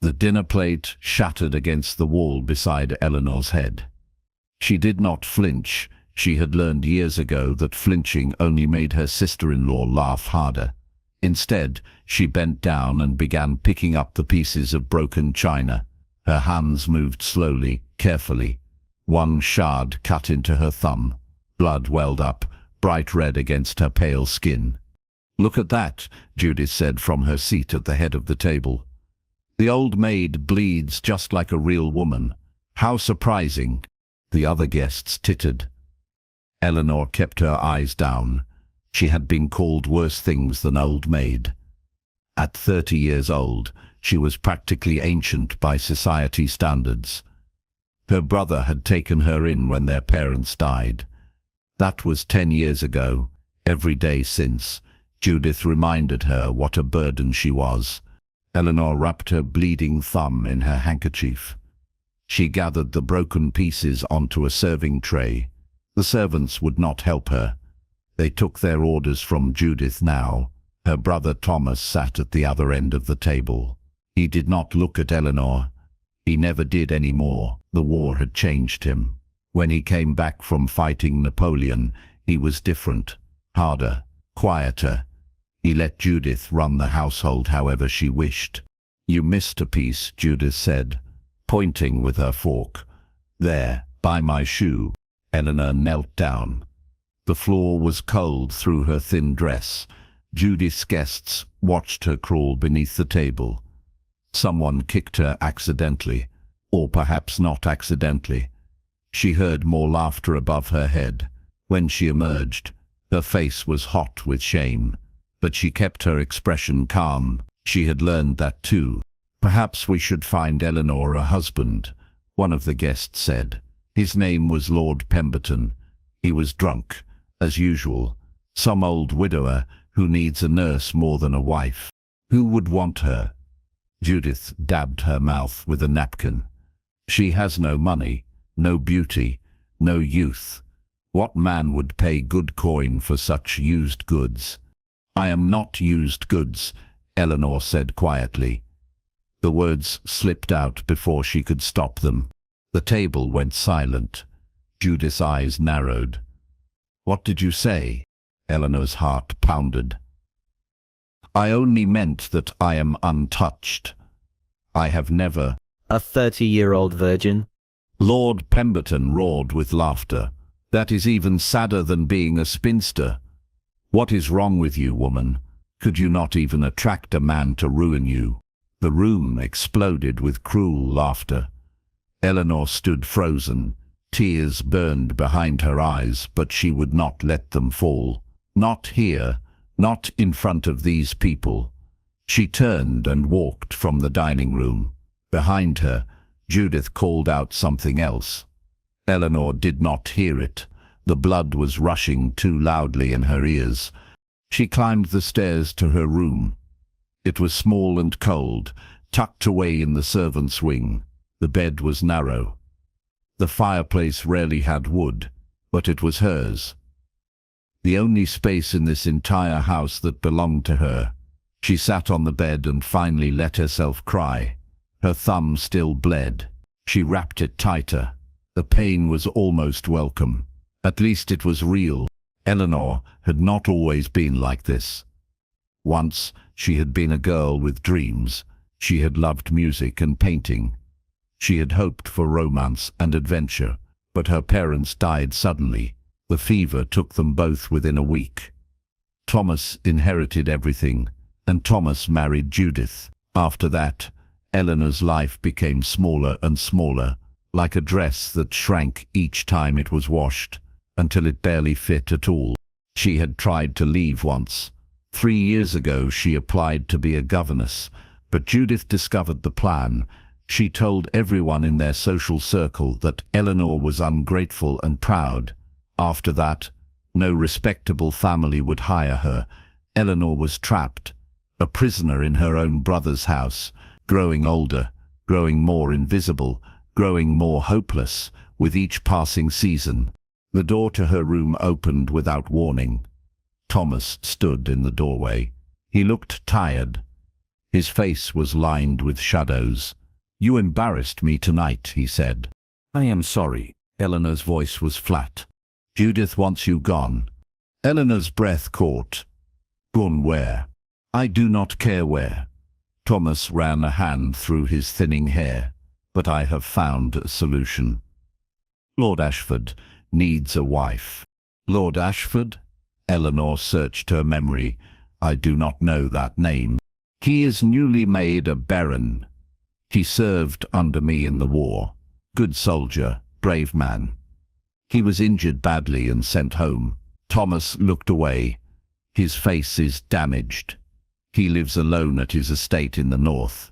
The dinner plate shattered against the wall beside Eleanor's head. She did not flinch. She had learned years ago that flinching only made her sister-in-law laugh harder. Instead, she bent down and began picking up the pieces of broken china. Her hands moved slowly, carefully. One shard cut into her thumb. Blood welled up, bright red against her pale skin. "Look at that," Judith said from her seat at the head of the table. "The old maid bleeds just like a real woman. How surprising." The other guests tittered. Eleanor kept her eyes down. She had been called worse things than old maid. At 30 years old, she was practically ancient by society standards. Her brother had taken her in when their parents died. That was 10 years ago. Every day since, Judith reminded her what a burden she was. Eleanor wrapped her bleeding thumb in her handkerchief. She gathered the broken pieces onto a serving tray. The servants would not help her. They took their orders from Judith now. Her brother Thomas sat at the other end of the table. He did not look at Eleanor. He never did anymore. The war had changed him. When he came back from fighting Napoleon, he was different, harder, quieter. He let Judith run the household however she wished. "You missed a piece," Judith said, pointing with her fork. "There, by my shoe." Eleanor knelt down. The floor was cold through her thin dress. Judith's guests watched her crawl beneath the table. Someone kicked her accidentally, or perhaps not accidentally. She heard more laughter above her head. When she emerged, her face was hot with shame, but she kept her expression calm. She had learned that too. "Perhaps we should find Eleanor a husband," one of the guests said. His name was Lord Pemberton. He was drunk, as usual. Some old widower who needs a nurse more than a wife. Who would want her? Judith dabbed her mouth with a napkin. "She has no money, no beauty, no youth. What man would pay good coin for such used goods?" "I am not used goods," Eleanor said quietly. The words slipped out before she could stop them. The table went silent. Judith's eyes narrowed. "What did you say?" Eleanor's heart pounded. "I only meant that I am untouched. I have never—" "A 30-year-old virgin?" Lord Pemberton roared with laughter. "That is even sadder than being a spinster. What is wrong with you, woman? Could you not even attract a man to ruin you?" The room exploded with cruel laughter. Eleanor stood frozen. Tears burned behind her eyes, but she would not let them fall. Not here, not in front of these people. She turned and walked from the dining room. Behind her, Judith called out something else. Eleanor did not hear it. The blood was rushing too loudly in her ears. She climbed the stairs to her room. It was small and cold, tucked away in the servants' wing. The bed was narrow. The fireplace rarely had wood, but it was hers. The only space in this entire house that belonged to her. She sat on the bed and finally let herself cry. Her thumb still bled. She wrapped it tighter. The pain was almost welcome. At least it was real. Eleanor had not always been like this. Once she had been a girl with dreams. She had loved music and painting. She had hoped for romance and adventure, but her parents died suddenly. The fever took them both within a week. Thomas inherited everything, and Thomas married Judith. After that, Eleanor's life became smaller and smaller, like a dress that shrank each time it was washed, until it barely fit at all. She had tried to leave once. 3 years ago she applied to be a governess, but Judith discovered the plan. She told everyone in their social circle that Eleanor was ungrateful and proud. After that, no respectable family would hire her. Eleanor was trapped, a prisoner in her own brother's house, growing older, growing more invisible, growing more hopeless with each passing season. The door to her room opened without warning. Thomas stood in the doorway. He looked tired. His face was lined with shadows. "You embarrassed me tonight," he said. "I am sorry." Eleanor's voice was flat. "Judith wants you gone." Eleanor's breath caught. "Gone where?" "I do not care where." Thomas ran a hand through his thinning hair. "But I have found a solution. Lord Ashford needs a wife." "Lord Ashford?" Eleanor searched her memory. "I do not know that name." "He is newly made a baron. He served under me in the war. Good soldier, brave man. He was injured badly and sent home." Thomas looked away. "His face is damaged. He lives alone at his estate in the north.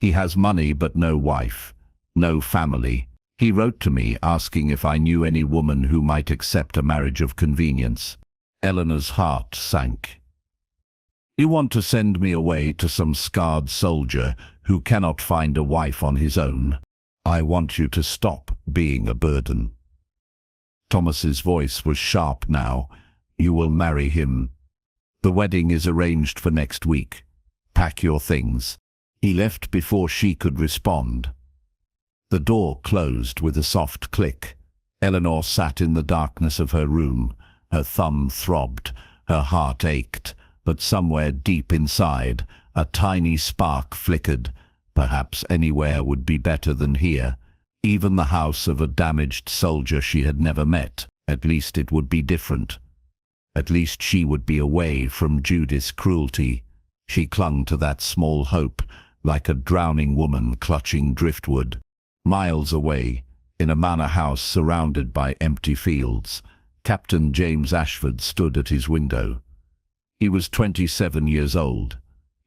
He has money but no wife, no family. He wrote to me asking if I knew any woman who might accept a marriage of convenience." Eleanor's heart sank. "You want to send me away to some scarred soldier who cannot find a wife on his own? I want you to stop being a burden." Thomas's voice was sharp now. "You will marry him. The wedding is arranged for next week. Pack your things." He left before she could respond. The door closed with a soft click. Eleanor sat in the darkness of her room. Her thumb throbbed, her heart ached, but somewhere deep inside, a tiny spark flickered. Perhaps anywhere would be better than here. Even the house of a damaged soldier she had never met. At least it would be different. At least she would be away from Judith's cruelty. She clung to that small hope, like a drowning woman clutching driftwood. Miles away, in a manor house surrounded by empty fields, Captain James Ashford stood at his window. He was 27 years old,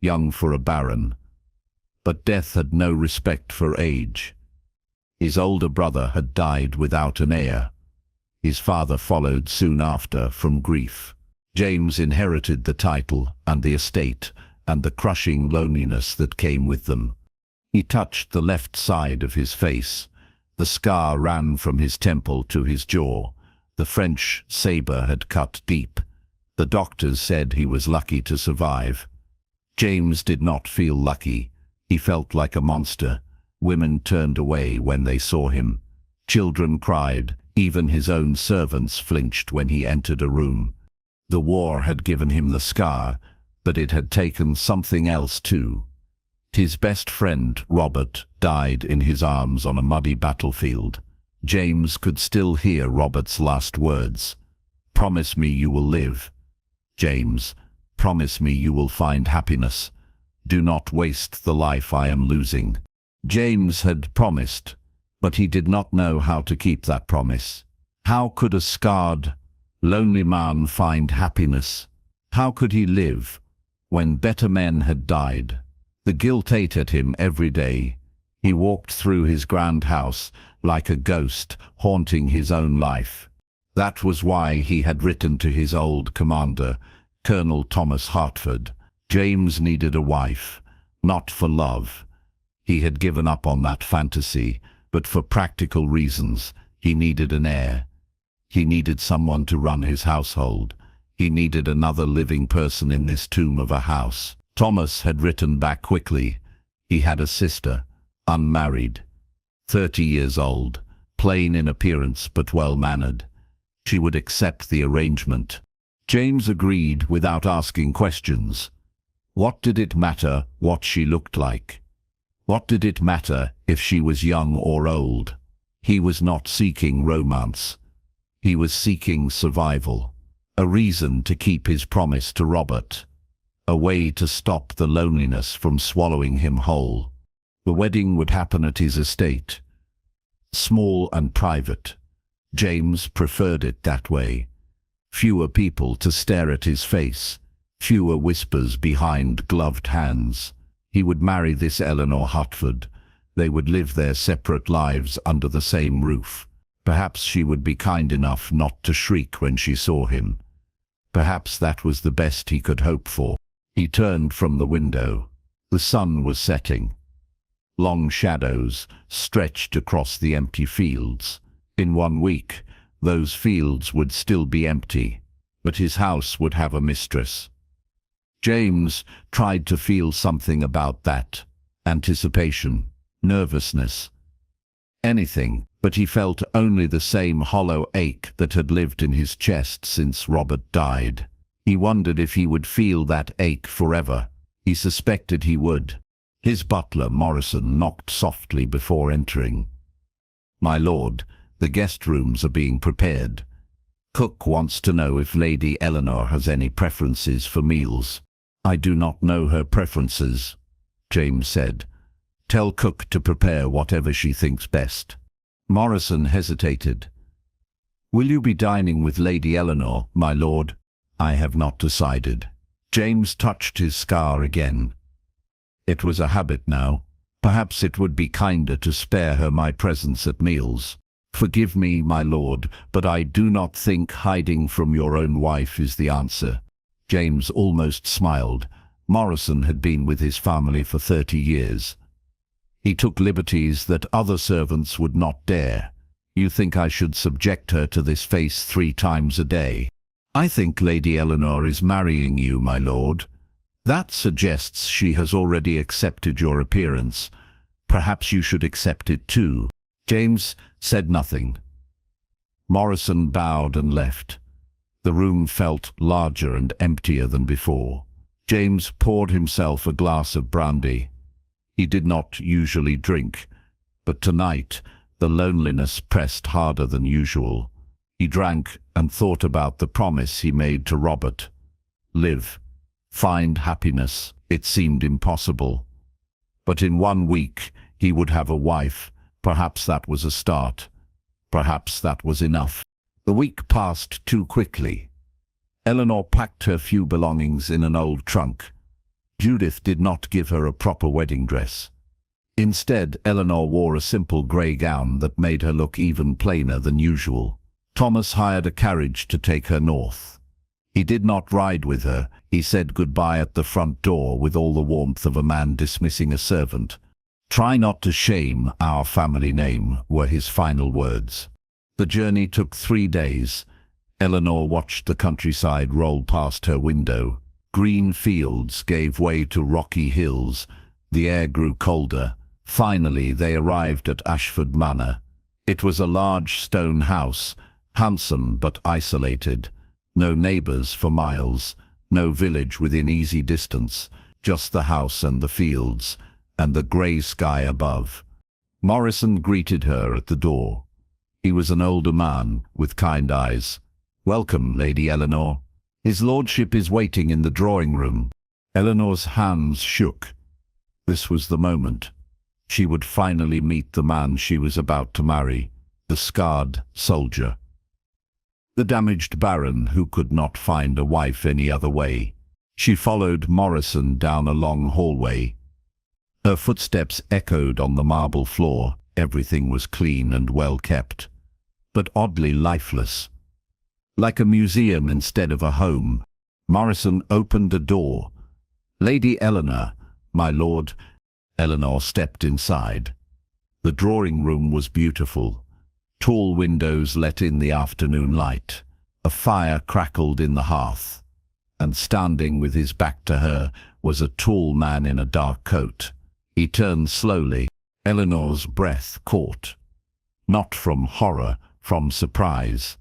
young for a baron. But death had no respect for age. His older brother had died without an heir. His father followed soon after from grief. James inherited the title and the estate and the crushing loneliness that came with them. He touched the left side of his face. The scar ran from his temple to his jaw. The French saber had cut deep. The doctors said he was lucky to survive. James did not feel lucky. He felt like a monster. Women turned away when they saw him. Children cried. Even his own servants flinched when he entered a room. The war had given him the scar, but it had taken something else too. His best friend, Robert, died in his arms on a muddy battlefield. James could still hear Robert's last words. "Promise me you will live. James, promise me you will find happiness. Do not waste the life I am losing." James had promised, but he did not know how to keep that promise. How could a scarred, lonely man find happiness? How could he live when better men had died? The guilt ate at him every day. He walked through his grand house like a ghost, haunting his own life. That was why he had written to his old commander, Colonel Thomas Hertford. James needed a wife, not for love. He had given up on that fantasy, but for practical reasons. He needed an heir. He needed someone to run his household. He needed another living person in this tomb of a house. Thomas had written back quickly. He had a sister, unmarried, 30 years old, plain in appearance but well-mannered. She would accept the arrangement. James agreed without asking questions. What did it matter what she looked like? What did it matter if she was young or old? He was not seeking romance. He was seeking survival. A reason to keep his promise to Robert. A way to stop the loneliness from swallowing him whole. The wedding would happen at his estate. Small and private. James preferred it that way. Fewer people to stare at his face. Fewer whispers behind gloved hands. He would marry this Eleanor Hertford. They would live their separate lives under the same roof. Perhaps she would be kind enough not to shriek when she saw him. Perhaps that was the best he could hope for. He turned from the window. The sun was setting. Long shadows stretched across the empty fields. In 1 week, those fields would still be empty, but his house would have a mistress. James tried to feel something about that. Anticipation, nervousness, anything, but he felt only the same hollow ache that had lived in his chest since Robert died. He wondered if he would feel that ache forever. He suspected he would. His butler, Morrison, knocked softly before entering. "My lord, the guest rooms are being prepared. Cook wants to know if Lady Eleanor has any preferences for meals." "I do not know her preferences," James said. "Tell Cook to prepare whatever she thinks best." Morrison hesitated. "Will you be dining with Lady Eleanor, my lord?" "I have not decided." James touched his scar again. It was a habit now. "Perhaps it would be kinder to spare her my presence at meals." "Forgive me, my lord, but I do not think hiding from your own wife is the answer." James almost smiled. Morrison had been with his family for 30 years. He took liberties that other servants would not dare. "You think I should subject her to this face 3 times a day?" "I think Lady Eleanor is marrying you, my lord. That suggests she has already accepted your appearance. Perhaps you should accept it too." James said nothing. Morrison bowed and left. The room felt larger and emptier than before. James poured himself a glass of brandy. He did not usually drink, but tonight the loneliness pressed harder than usual. He drank and thought about the promise he made to Robert. Live, find happiness. It seemed impossible. But in 1 week he would have a wife. Perhaps that was a start. Perhaps that was enough. The week passed too quickly. Eleanor packed her few belongings in an old trunk. Judith did not give her a proper wedding dress. Instead, Eleanor wore a simple grey gown that made her look even plainer than usual. Thomas hired a carriage to take her north. He did not ride with her. He said goodbye at the front door with all the warmth of a man dismissing a servant. "Try not to shame our family name," were his final words. The journey took 3 days. Eleanor watched the countryside roll past her window. Green fields gave way to rocky hills. The air grew colder. Finally, they arrived at Ashford Manor. It was a large stone house, handsome but isolated. No neighbours for miles, no village within easy distance, just the house and the fields, and the grey sky above. Morrison greeted her at the door. He was an older man with kind eyes. "Welcome, Lady Eleanor. His lordship is waiting in the drawing room." Eleanor's hands shook. This was the moment. She would finally meet the man she was about to marry, the scarred soldier. The damaged baron who could not find a wife any other way. She followed Morrison down a long hallway. Her footsteps echoed on the marble floor. Everything was clean and well kept, but oddly lifeless. Like a museum instead of a home. Morrison opened a door. "Lady Eleanor, my lord." Eleanor stepped inside. The drawing room was beautiful. Tall windows let in the afternoon light. A fire crackled in the hearth. And standing with his back to her was a tall man in a dark coat. He turned slowly. Eleanor's breath caught. Not from horror, from surprise.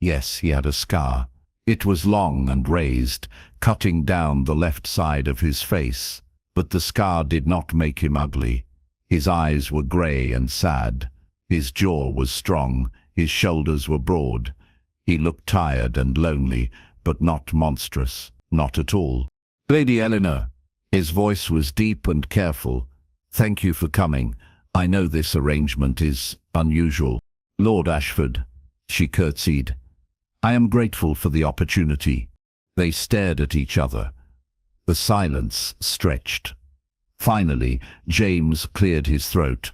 Yes, he had a scar. It was long and raised, cutting down the left side of his face. But the scar did not make him ugly. His eyes were grey and sad. His jaw was strong. His shoulders were broad. He looked tired and lonely, but not monstrous. Not at all. "Lady Eleanor." His voice was deep and careful. "Thank you for coming. I know this arrangement is unusual." "Lord Ashford," she curtsied. "I am grateful for the opportunity." They stared at each other. The silence stretched. Finally, James cleared his throat.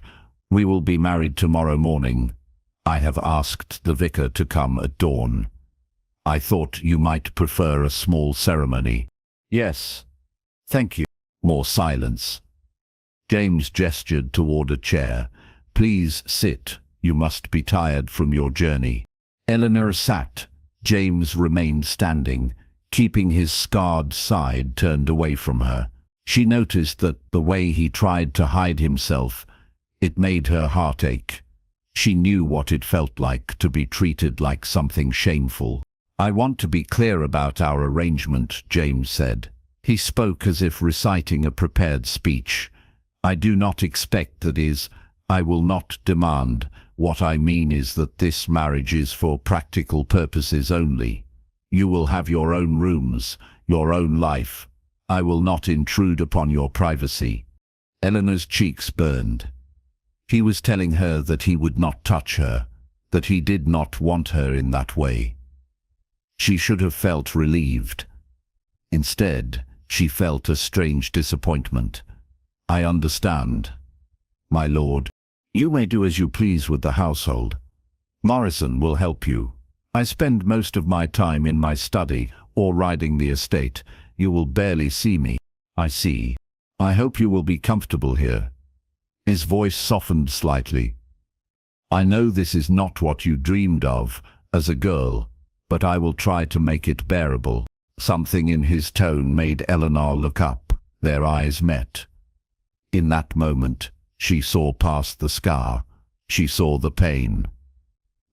"We will be married tomorrow morning. I have asked the vicar to come at dawn. I thought you might prefer a small ceremony." "Yes, thank you." More silence. James gestured toward a chair. "Please sit. You must be tired from your journey." Eleanor sat. James remained standing. keeping his scarred side turned away from her. She noticed that the way he tried to hide himself, it made her heart ache. She knew what it felt like to be treated like something shameful. "I want to be clear about our arrangement," James said. He spoke as if reciting a prepared speech. "I do not expect, that is, I will not demand. What I mean is that this marriage is for practical purposes only. You will have your own rooms, your own life. I will not intrude upon your privacy." Eleanor's cheeks burned. He was telling her that he would not touch her, that he did not want her in that way. She should have felt relieved. Instead, she felt a strange disappointment. "I understand, my lord. You may do as you please with the household. Morrison will help you. I spend most of my time in my study or riding the estate. You will barely see me." "I see. I hope you will be comfortable here." His voice softened slightly. "I know this is not what you dreamed of as a girl, but I will try to make it bearable." Something in his tone made Eleanor look up. Their eyes met. In that moment, she saw past the scar. She saw the pain,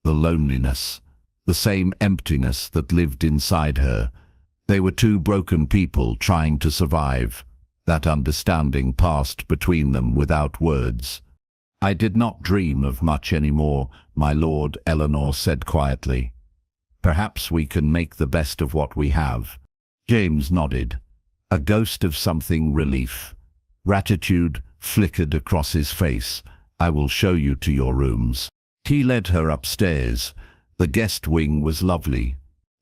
the loneliness, the same emptiness that lived inside her. They were two broken people trying to survive. That understanding passed between them without words. "I did not dream of much anymore, my lord," Eleanor said quietly. "Perhaps we can make the best of what we have." James nodded. A ghost of something relief. Gratitude flickered across his face. "I will show you to your rooms." He led her upstairs. The guest wing was lovely.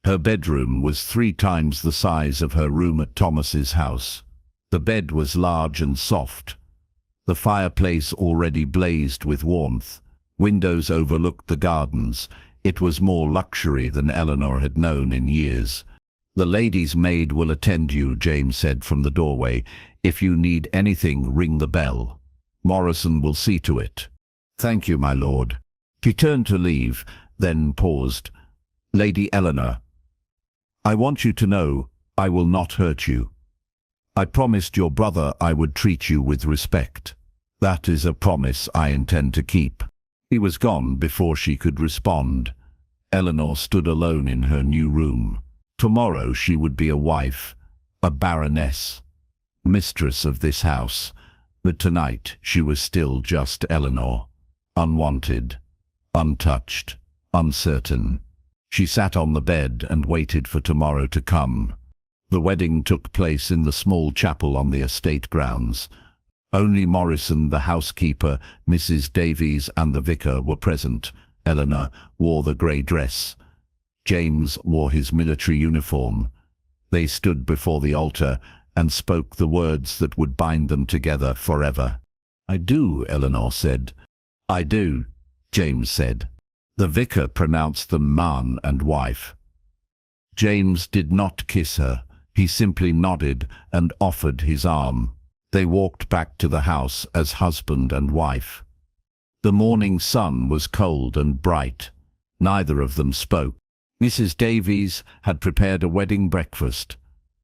Her bedroom was 3 times the size of her room at Thomas's house. The bed was large and soft. The fireplace already blazed with warmth. Windows overlooked the gardens. It was more luxury than Eleanor had known in years. "The lady's maid will attend you," James said from the doorway. "If you need anything, ring the bell. Morrison will see to it." "Thank you, my lord." He turned to leave, then paused. "Lady Eleanor, I want you to know I will not hurt you. I promised your brother I would treat you with respect. That is a promise I intend to keep." He was gone before she could respond. Eleanor stood alone in her new room. Tomorrow she would be a wife, a baroness, mistress of this house. But tonight she was still just Eleanor, unwanted, untouched, uncertain. She sat on the bed and waited for tomorrow to come. The wedding took place in the small chapel on the estate grounds. Only Morrison, the housekeeper, Mrs. Davies and the vicar were present. Eleanor wore the grey dress. James wore his military uniform. They stood before the altar and spoke the words that would bind them together forever. "I do," Eleanor said. "I do," James said. The vicar pronounced them man and wife. James did not kiss her. He simply nodded and offered his arm. They walked back to the house as husband and wife. The morning sun was cold and bright. Neither of them spoke. Mrs. Davies had prepared a wedding breakfast.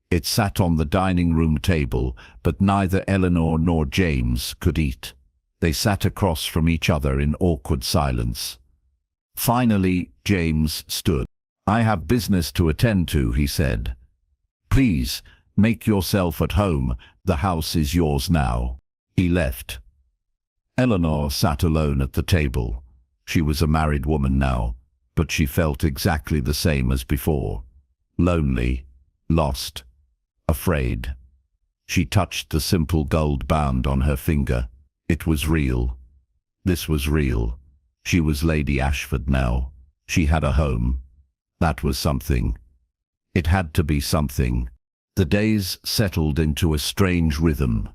It sat on the dining room table, but neither Eleanor nor James could eat. They sat across from each other in awkward silence. Finally, James stood. "I have business to attend to," he said. "Please, make yourself at home. The house is yours now." He left. Eleanor sat alone at the table. She was a married woman now, but she felt exactly the same as before. Lonely, lost, afraid. She touched the simple gold band on her finger. It was real. This was real. She was Lady Ashford now. She had a home. That was something. It had to be something. The days settled into a strange rhythm.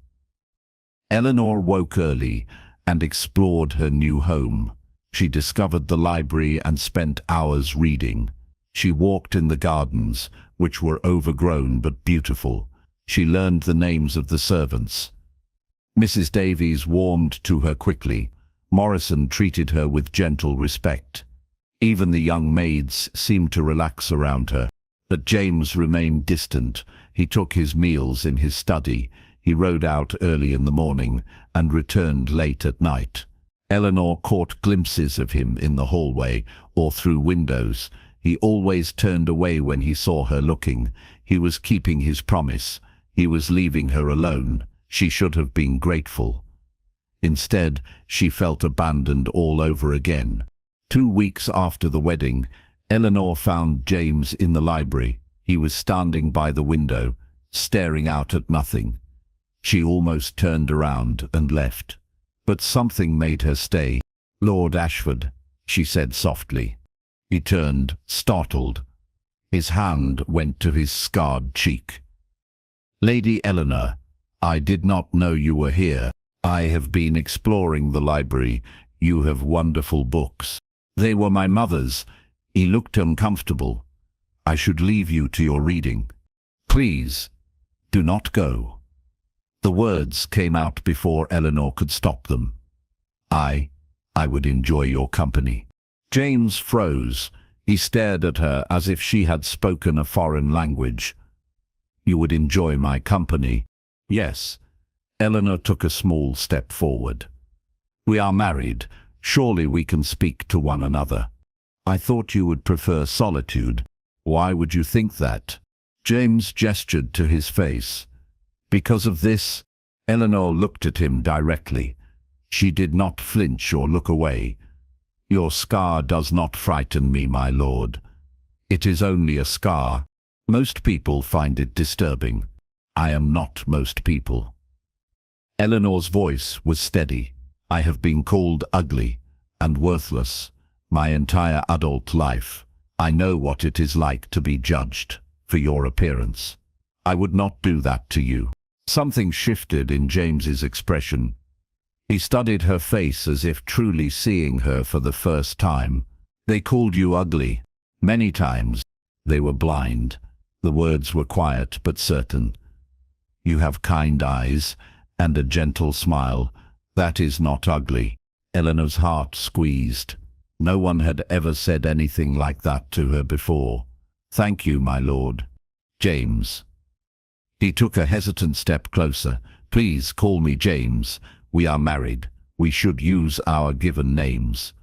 Eleanor woke early and explored her new home. She discovered the library and spent hours reading. She walked in the gardens, which were overgrown but beautiful. She learned the names of the servants. Mrs. Davies warmed to her quickly. Morrison treated her with gentle respect. Even the young maids seemed to relax around her. But James remained distant. He took his meals in his study. He rode out early in the morning and returned late at night. Eleanor caught glimpses of him in the hallway or through windows. He always turned away when he saw her looking. He was keeping his promise. He was leaving her alone. She should have been grateful. Instead, she felt abandoned all over again. 2 weeks after the wedding, Eleanor found James in the library. He was standing by the window, staring out at nothing. She almost turned around and left. But something made her stay. "Lord Ashford," she said softly. He turned, startled. His hand went to his scarred cheek. "Lady Eleanor, I did not know you were here. I have been exploring the library. You have wonderful books." "They were my mother's." He looked uncomfortable. "I should leave you to your reading." "Please, do not go." The words came out before Eleanor could stop them. I would enjoy your company." James froze. He stared at her as if she had spoken a foreign language. "You would enjoy my company?" "Yes." Eleanor took a small step forward. "We are married. Surely we can speak to one another." "I thought you would prefer solitude." "Why would you think that?" James gestured to his face. "Because of this?" Eleanor looked at him directly. She did not flinch or look away. "Your scar does not frighten me, my lord. It is only a scar. Most people find it disturbing. I am not most people." Eleanor's voice was steady. "I have been called ugly and worthless my entire adult life. I know what it is like to be judged for your appearance. I would not do that to you." Something shifted in James's expression. He studied her face as if truly seeing her for the first time. "They called you ugly." "Many times." They were blind. The words were quiet but certain. "You have kind eyes and a gentle smile. That is not ugly." Eleanor's heart squeezed. No one had ever said anything like that to her before. "Thank you, my lord." "James." He took a hesitant step closer. "Please call me James. We are married. We should use our given names."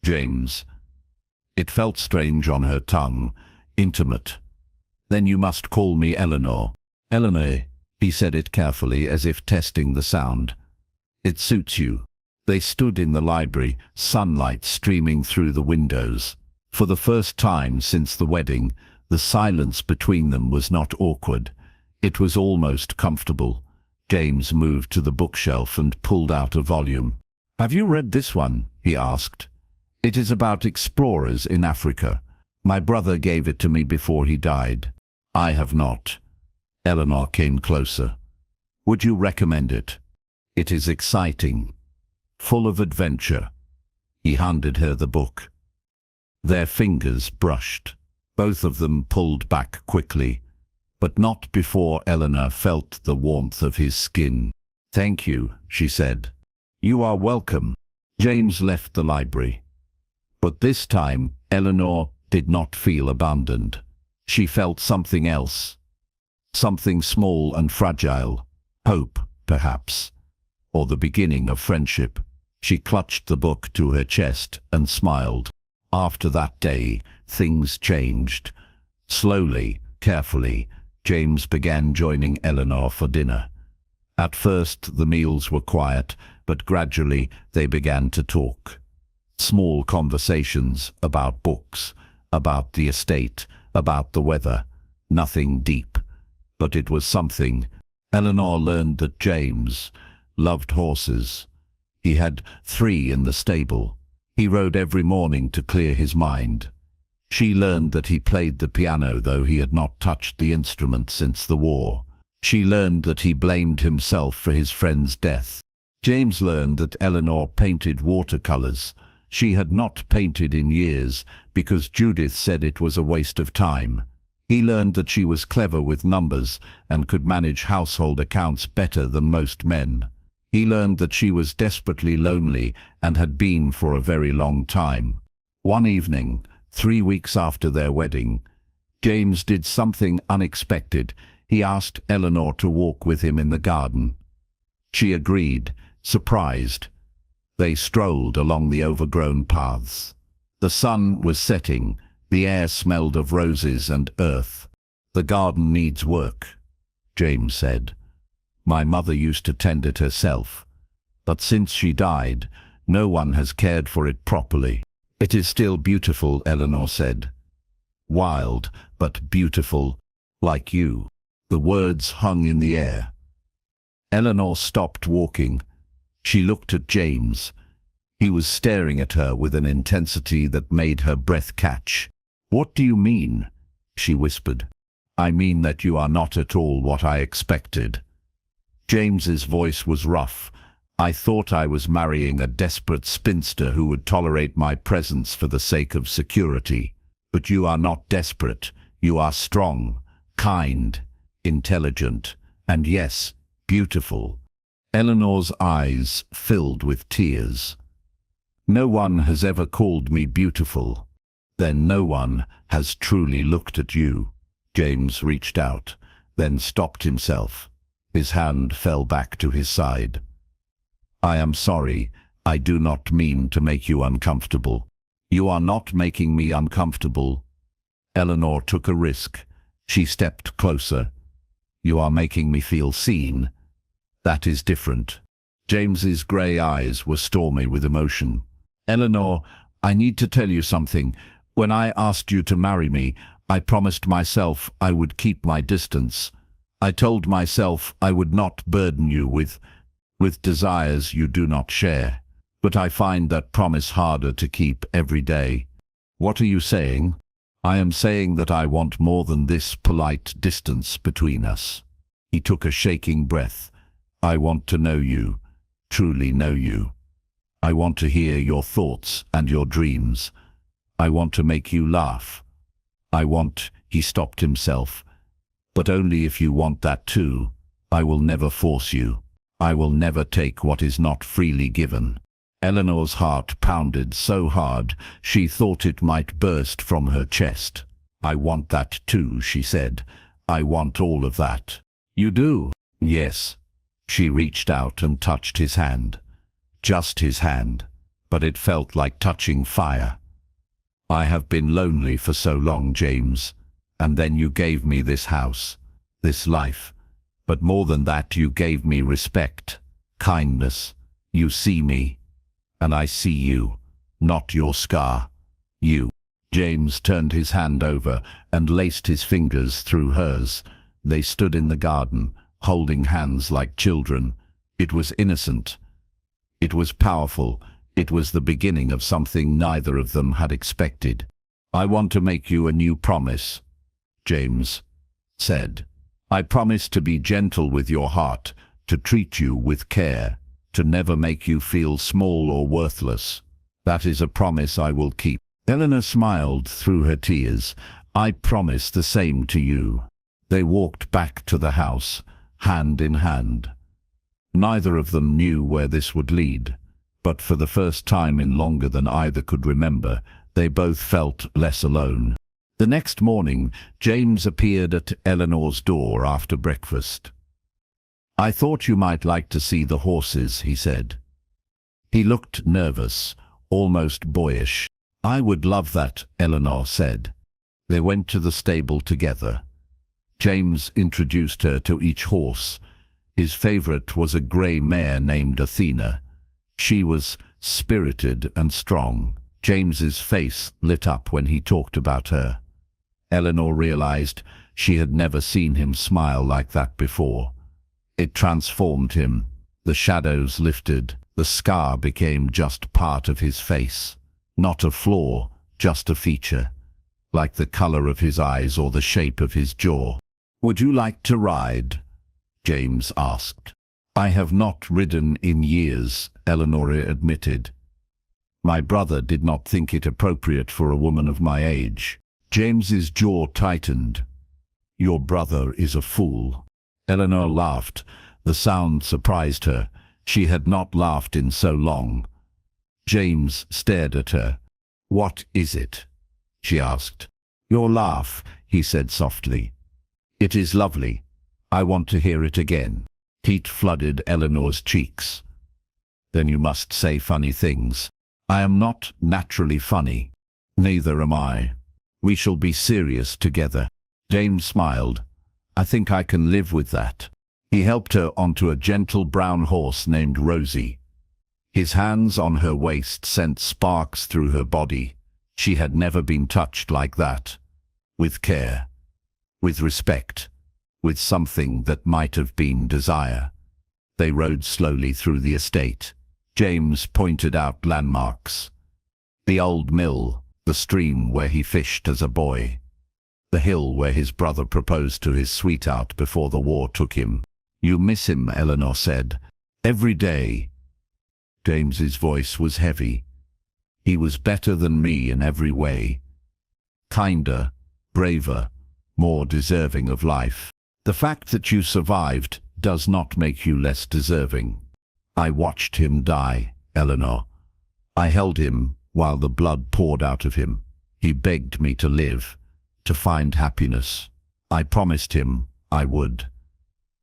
"James." It felt strange on her tongue, intimate. "Then you must call me Eleanor." "Eleanor." He said it carefully, as if testing the sound. "It suits you." They stood in the library, sunlight streaming through the windows. For the first time since the wedding, the silence between them was not awkward. It was almost comfortable. James moved to the bookshelf and pulled out a volume. "Have you read this one?" he asked. "It is about explorers in Africa. My brother gave it to me before he died." "I have not." Eleanor came closer. "Would you recommend it?" "It is exciting. Full of adventure." He handed her the book. Their fingers brushed. Both of them pulled back quickly, but not before Eleanor felt the warmth of his skin. "Thank you," she said. "You are welcome." James left the library. But this time, Eleanor did not feel abandoned. She felt something else. Something small and fragile. Hope, perhaps. Or the beginning of friendship. She clutched the book to her chest and smiled. After that day, things changed. Slowly, carefully, James began joining Eleanor for dinner. At first, the meals were quiet, but gradually they began to talk. Small conversations about books, about the estate, about the weather. Nothing deep, but it was something. Eleanor learned that James loved horses. He had 3 in the stable. He rode every morning to clear his mind. She learned that he played the piano, though he had not touched the instrument since the war. She learned that he blamed himself for his friend's death. James learned that Eleanor painted watercolors. She had not painted in years because Judith said it was a waste of time. He learned that she was clever with numbers and could manage household accounts better than most men. He learned that she was desperately lonely and had been for a very long time. One evening, 3 weeks after their wedding, James did something unexpected. He asked Eleanor to walk with him in the garden. She agreed, surprised. They strolled along the overgrown paths. The sun was setting. The air smelled of roses and earth. "The garden needs work," James said. "My mother used to tend it herself, but since she died, no one has cared for it properly." "It is still beautiful," Eleanor said. "Wild, but beautiful, like you." The words hung in the air. Eleanor stopped walking. She looked at James. He was staring at her with an intensity that made her breath catch. "What do you mean?" she whispered. "I mean that you are not at all what I expected." James's voice was rough. "I thought I was marrying a desperate spinster who would tolerate my presence for the sake of security. But you are not desperate. You are strong, kind, intelligent, and yes, beautiful." Eleanor's eyes filled with tears. "No one has ever called me beautiful." "Then no one has truly looked at you." James reached out, then stopped himself. His hand fell back to his side. "I am sorry. I do not mean to make you uncomfortable." "You are not making me uncomfortable." Eleanor took a risk. She stepped closer. "You are making me feel seen. That is different." James's grey eyes were stormy with emotion. "Eleanor, I need to tell you something. When I asked you to marry me, I promised myself I would keep my distance. I told myself I would not burden you with desires you do not share. But I find that promise harder to keep every day." "What are you saying?" "I am saying that I want more than this polite distance between us." He took a shaking breath. "I want to know you, truly know you. I want to hear your thoughts and your dreams. I want to make you laugh. I want—" He stopped himself. "But only if you want that too. I will never force you. I will never take what is not freely given." Eleanor's heart pounded so hard she thought it might burst from her chest. "I want that too," she said. "I want all of that." "You do?" "Yes." She reached out and touched his hand. Just his hand, but it felt like touching fire. "I have been lonely for so long, James, and then you gave me this house, this life. But more than that, you gave me respect, kindness. You see me, and I see you, not your scar. You." James turned his hand over and laced his fingers through hers. They stood in the garden, holding hands like children. It was innocent. It was powerful. It was the beginning of something neither of them had expected. "I want to make you a new promise," James said. "I promise to be gentle with your heart, to treat you with care, to never make you feel small or worthless. That is a promise I will keep." Eleanor smiled through her tears. "I promise the same to you." They walked back to the house, hand in hand. Neither of them knew where this would lead, but for the first time in longer than either could remember, they both felt less alone. The next morning, James appeared at Eleanor's door after breakfast. "I thought you might like to see the horses," he said. He looked nervous, almost boyish. "I would love that," Eleanor said. They went to the stable together. James introduced her to each horse. His favorite was a grey mare named Athena. She was spirited and strong. James's face lit up when he talked about her. Eleanor realized she had never seen him smile like that before. It transformed him. The shadows lifted. The scar became just part of his face. Not a flaw, just a feature, like the color of his eyes or the shape of his jaw. "Would you like to ride?" James asked. "I have not ridden in years," Eleanor admitted. "My brother did not think it appropriate for a woman of my age." James's jaw tightened. "Your brother is a fool." Eleanor laughed. The sound surprised her. She had not laughed in so long. James stared at her. "What is it?" she asked. "Your laugh," he said softly. It is lovely. I want to hear it again. Heat flooded Eleanor's cheeks. Then you must say funny things. I am not naturally funny. Neither am I. We shall be serious together. James smiled. I think I can live with that. He helped her onto a gentle brown horse named Rosie. His hands on her waist sent sparks through her body. She had never been touched like that. With care. With respect. With something that might have been desire. They rode slowly through the estate. James pointed out landmarks. The old mill, the stream where he fished as a boy. The hill where his brother proposed to his sweetheart before the war took him. You miss him, Eleanor said. Every day. James's voice was heavy. He was better than me in every way. Kinder, braver, more deserving of life. The fact that you survived does not make you less deserving. I watched him die, Eleanor. I held him while the blood poured out of him. He begged me to live, to find happiness. I promised him I would.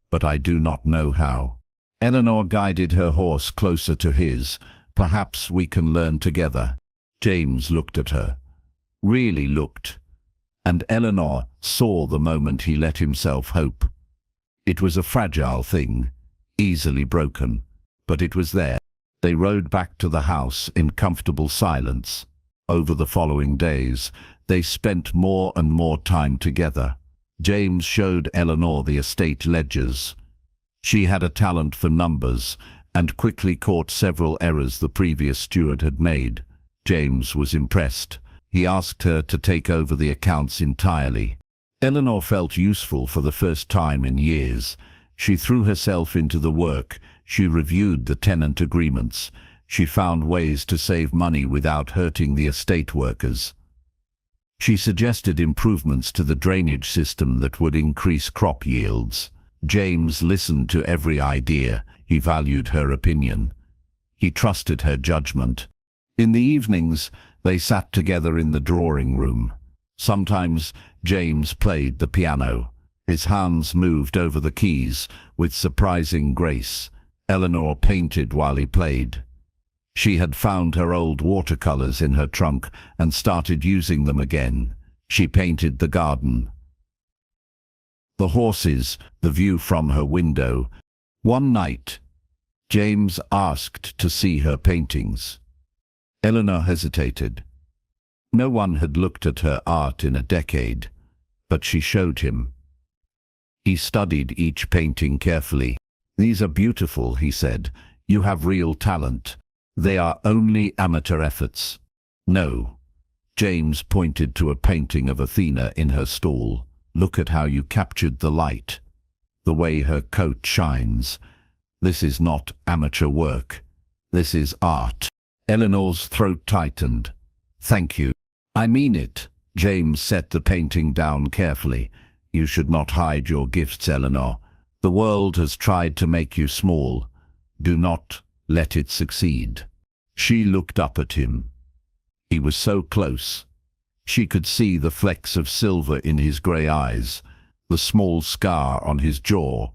But I do not know how. Eleanor guided her horse closer to his. Perhaps we can learn together. James looked at her. Really looked. And Eleanor saw the moment he let himself hope. It was a fragile thing, easily broken, but it was there. They rode back to the house in comfortable silence. Over the following days, they spent more and more time together. James showed Eleanor the estate ledgers. She had a talent for numbers and quickly caught several errors the previous steward had made. James was impressed. He asked her to take over the accounts entirely. Eleanor felt useful for the first time in years. She threw herself into the work. She reviewed the tenant agreements. She found ways to save money without hurting the estate workers. She suggested improvements to the drainage system that would increase crop yields. James listened to every idea. He valued her opinion. He trusted her judgment. In the evenings, they sat together in the drawing room. Sometimes James played the piano. His hands moved over the keys with surprising grace. Eleanor painted while he played. She had found her old watercolors in her trunk and started using them again. She painted the garden, the horses, the view from her window. One night, James asked to see her paintings. Eleanor hesitated. No one had looked at her art in a decade, but she showed him. He studied each painting carefully. These are beautiful, he said. You have real talent. They are only amateur efforts. No. James pointed to a painting of Athena in her stall. Look at how you captured the light. The way her coat shines. This is not amateur work. This is art. Eleanor's throat tightened. Thank you. I mean it. James set the painting down carefully. You should not hide your gifts, Eleanor. The world has tried to make you small. Do not let it succeed. She looked up at him. He was so close. She could see the flecks of silver in his grey eyes, the small scar on his jaw,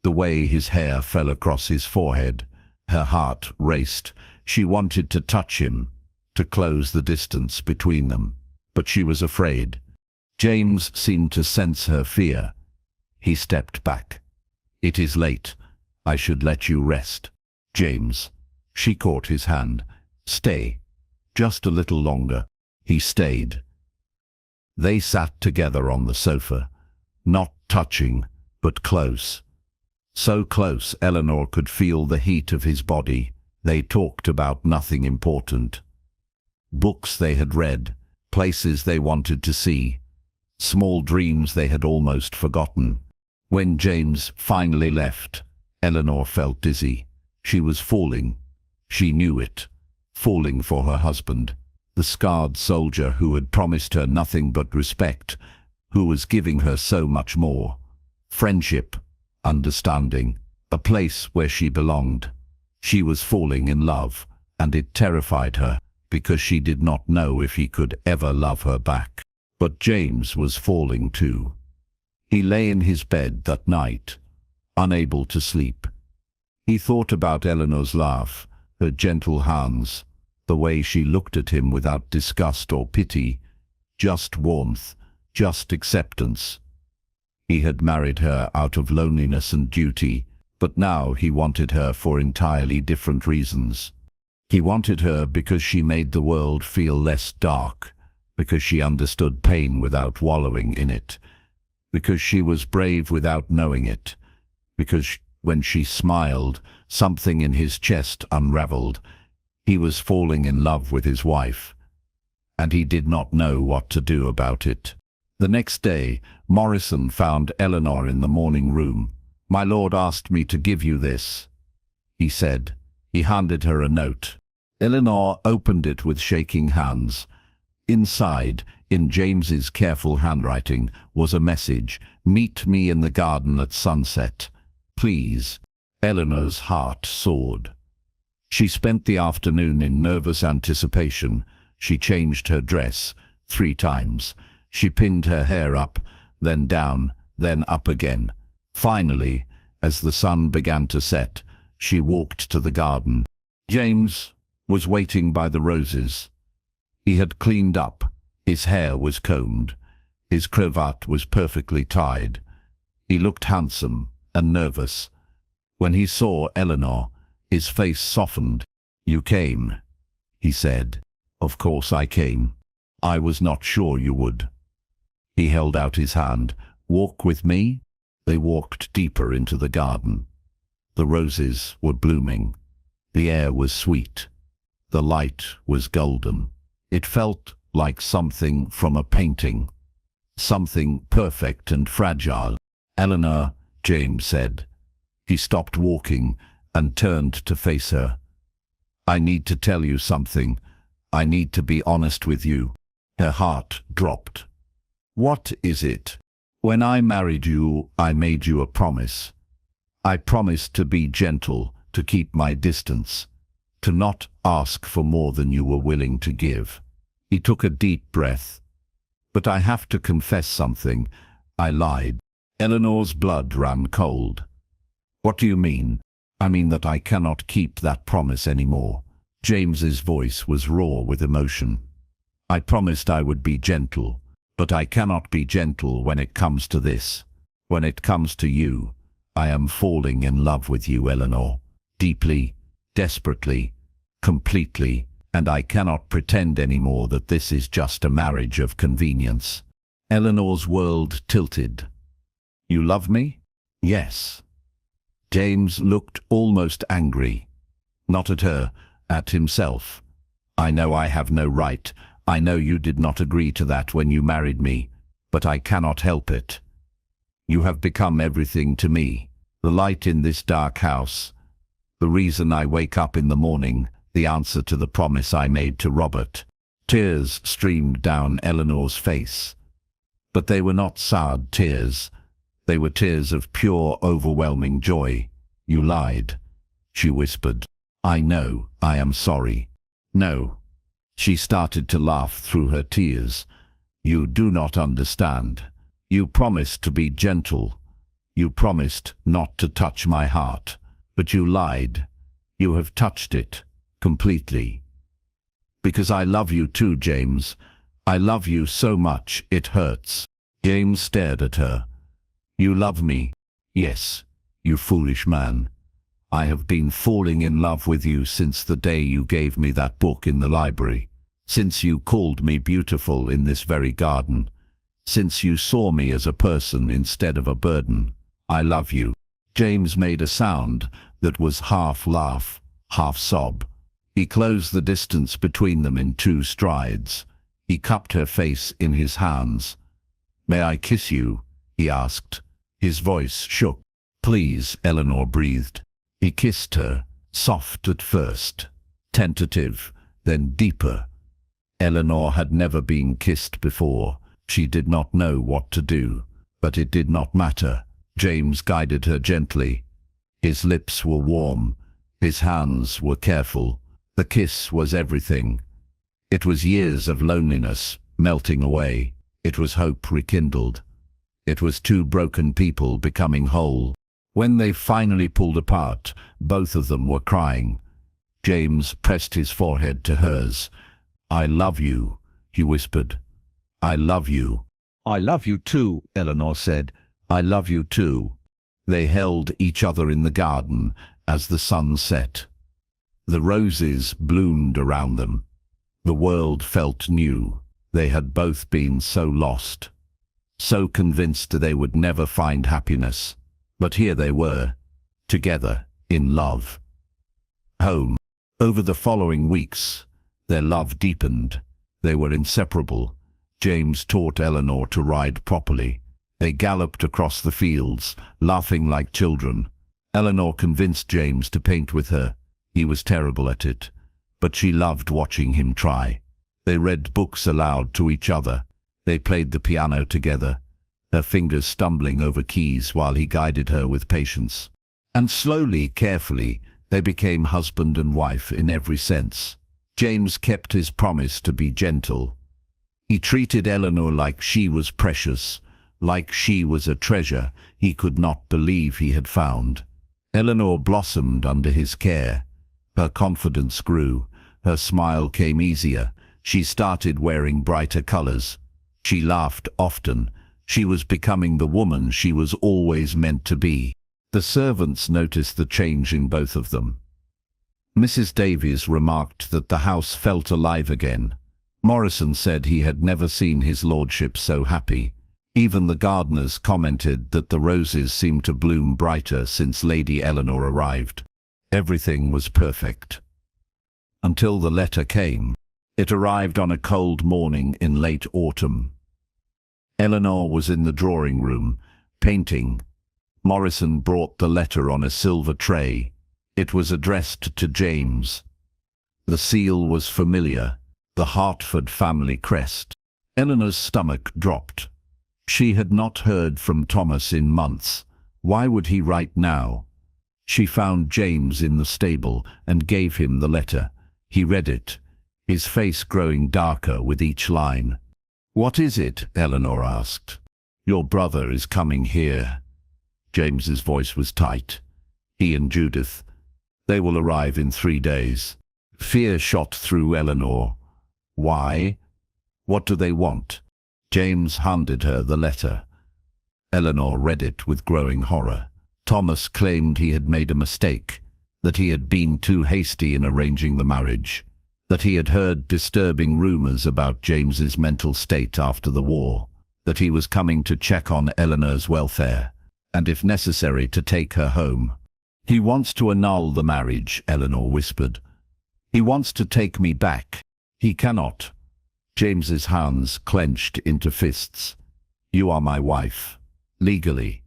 the way his hair fell across his forehead. Her heart raced. She wanted to touch him, to close the distance between them, but she was afraid. James seemed to sense her fear. He stepped back. It is late. I should let you rest. James. She caught his hand. Stay. Just a little longer. He stayed. They sat together on the sofa, not touching, but close. So close Eleanor could feel the heat of his body. They talked about nothing important. Books they had read, places they wanted to see, small dreams they had almost forgotten. When James finally left, Eleanor felt dizzy. She was falling. She knew it. Falling for her husband, the scarred soldier who had promised her nothing but respect, who was giving her so much more. Friendship, understanding, a place where she belonged. She was falling in love, and it terrified her, because she did not know if he could ever love her back. But James was falling too. He lay in his bed that night, unable to sleep. He thought about Eleanor's laugh, her gentle hands, the way she looked at him without disgust or pity, just warmth, just acceptance. He had married her out of loneliness and duty, but now he wanted her for entirely different reasons. He wanted her because she made the world feel less dark, because she understood pain without wallowing in it, because she was brave without knowing it, because when she smiled, something in his chest unraveled. He was falling in love with his wife, and he did not know what to do about it. The next day, Morrison found Eleanor in the morning room. "My lord asked me to give you this," he said. He handed her a note. Eleanor opened it with shaking hands. Inside, in James's careful handwriting, was a message: "Meet me in the garden at sunset. Please." Eleanor's heart soared. She spent the afternoon in nervous anticipation. She changed her dress 3 times. She pinned her hair up, then down, then up again. Finally, as the sun began to set, she walked to the garden. James was waiting by the roses. He had cleaned up. His hair was combed. His cravat was perfectly tied. He looked handsome and nervous. When he saw Eleanor, his face softened. "You came," he said. "Of course I came. I was not sure you would." He held out his hand. "Walk with me?" They walked deeper into the garden. The roses were blooming. The air was sweet. The light was golden. It felt like something from a painting, something perfect and fragile. "Eleanor," James said. He stopped walking and turned to face her. "I need to tell you something. I need to be honest with you." Her heart dropped. "What is it?" "When I married you, I made you a promise. I promised to be gentle, to keep my distance, to not ask for more than you were willing to give." He took a deep breath. "But I have to confess something. I lied." Eleanor's blood ran cold. "What do you mean?" "I mean that I cannot keep that promise anymore." James's voice was raw with emotion. "I promised I would be gentle, but I cannot be gentle when it comes to this. When it comes to you, I am falling in love with you, Eleanor. Deeply, desperately, completely, and I cannot pretend anymore that this is just a marriage of convenience." Eleanor's world tilted. "You love me?" "Yes." James looked almost angry. Not at her, at himself. "I know I have no right. I know you did not agree to that when you married me, but I cannot help it. You have become everything to me. The light in this dark house. The reason I wake up in the morning. The answer to the promise I made to Robert." Tears streamed down Eleanor's face. But they were not sad tears. They were tears of pure, overwhelming joy. "You lied," she whispered. "I know. I am sorry." "No." She started to laugh through her tears. "You do not understand. You promised to be gentle. You promised not to touch my heart. But you lied. You have touched it. Completely. Because I love you too, James. I love you so much it hurts." James stared at her. "You love me?" "Yes, you foolish man. I have been falling in love with you since the day you gave me that book in the library. Since you called me beautiful in this very garden. Since you saw me as a person instead of a burden. I love you." James made a sound that was half laugh, half sob. He closed the distance between them in 2 strides. He cupped her face in his hands. "May I kiss you?" he asked. His voice shook. "Please," Eleanor breathed. He kissed her, soft at first, tentative, then deeper. Eleanor had never been kissed before. She did not know what to do, but it did not matter. James guided her gently. His lips were warm. His hands were careful. The kiss was everything. It was years of loneliness melting away. It was hope rekindled. It was two broken people becoming whole. When they finally pulled apart, both of them were crying. James pressed his forehead to hers. "I love you," he whispered. "I love you." "I love you too," Eleanor said. "I love you too." They held each other in the garden as the sun set. The roses bloomed around them. The world felt new. They had both been so lost, so convinced they would never find happiness. But here they were, together, in love. Home. Over the following weeks, their love deepened. They were inseparable. James taught Eleanor to ride properly. They galloped across the fields, laughing like children. Eleanor convinced James to paint with her. He was terrible at it, but she loved watching him try. They read books aloud to each other. They played the piano together, her fingers stumbling over keys while he guided her with patience. And slowly, carefully, they became husband and wife in every sense. James kept his promise to be gentle. He treated Eleanor like she was precious, like she was a treasure he could not believe he had found. Eleanor blossomed under his care. Her confidence grew. Her smile came easier. She started wearing brighter colors. She laughed often. She was becoming the woman she was always meant to be. The servants noticed the change in both of them. Mrs. Davies remarked that the house felt alive again. Morrison said he had never seen his lordship so happy. Even the gardeners commented that the roses seemed to bloom brighter since Lady Eleanor arrived. Everything was perfect. Until the letter came. It arrived on a cold morning in late autumn. Eleanor was in the drawing room, painting. Morrison brought the letter on a silver tray. It was addressed to James. The seal was familiar, the Hertford family crest. Eleanor's stomach dropped. She had not heard from Thomas in months. Why would he write now? She found James in the stable and gave him the letter. He read it, his face growing darker with each line. "What is it?" Eleanor asked. "Your brother is coming here." James's voice was tight. "He and Judith. They will arrive in 3 days." Fear shot through Eleanor. Why? What do they want? James handed her the letter. Eleanor read it with growing horror. Thomas claimed he had made a mistake, that he had been too hasty in arranging the marriage, that he had heard disturbing rumors about James's mental state after the war, that he was coming to check on Eleanor's welfare, and if necessary to take her home. "He wants to annul the marriage," Eleanor whispered. "He wants to take me back. He cannot." James's hands clenched into fists. "You are my wife, legally,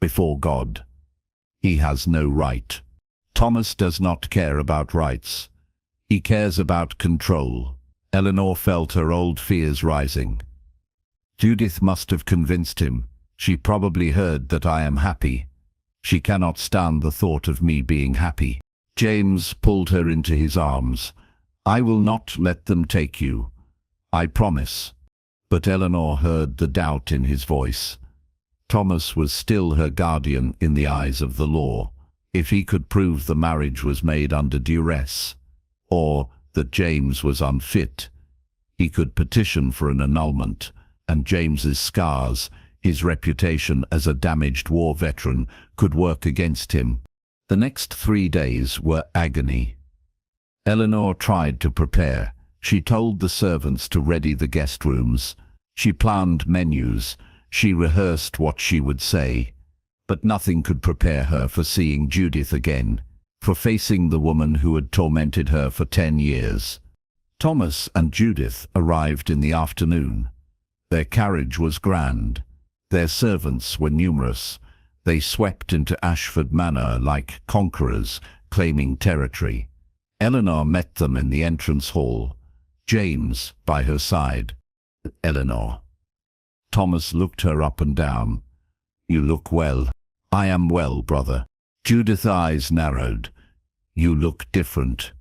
before God. He has no right." Thomas does not care about rights. He cares about control. Eleanor felt her old fears rising. Judith must have convinced him. She probably heard that I am happy. She cannot stand the thought of me being happy. James pulled her into his arms. "I will not let them take you. I promise." But Eleanor heard the doubt in his voice. Thomas was still her guardian in the eyes of the law. If he could prove the marriage was made under duress, or that James was unfit, he could petition for an annulment, and James's scars, his reputation as a damaged war veteran, could work against him. The next 3 days were agony. Eleanor tried to prepare. She told the servants to ready the guest rooms. She planned menus. She rehearsed what she would say. But nothing could prepare her for seeing Judith again, for facing the woman who had tormented her for 10 years. Thomas and Judith arrived in the afternoon. Their carriage was grand. Their servants were numerous. They swept into Ashford Manor like conquerors, claiming territory. Eleanor met them in the entrance hall, James by her side. "Eleanor." Thomas looked her up and down. "You look well." "I am well, brother." Judith's eyes narrowed. "You look different.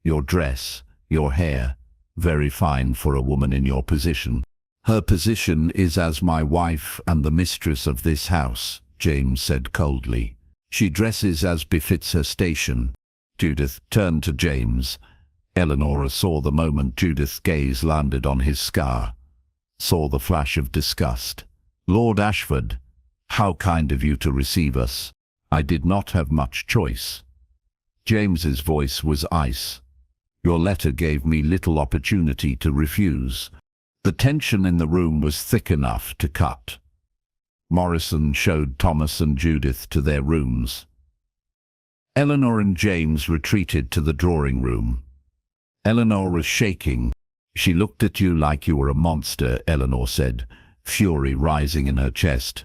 Your dress, your hair, very fine for a woman in your position." Her position is as my wife and the mistress of this house, James said coldly. She dresses as befits her station. Judith turned to James. Eleanor saw the moment Judith's gaze landed on his scar, saw the flash of disgust. Lord Ashford, how kind of you to receive us. I did not have much choice. James's voice was ice. Your letter gave me little opportunity to refuse. The tension in the room was thick enough to cut. Morrison showed Thomas and Judith to their rooms. Eleanor and James retreated to the drawing room. Eleanor was shaking. She looked at you like you were a monster, Eleanor said, fury rising in her chest.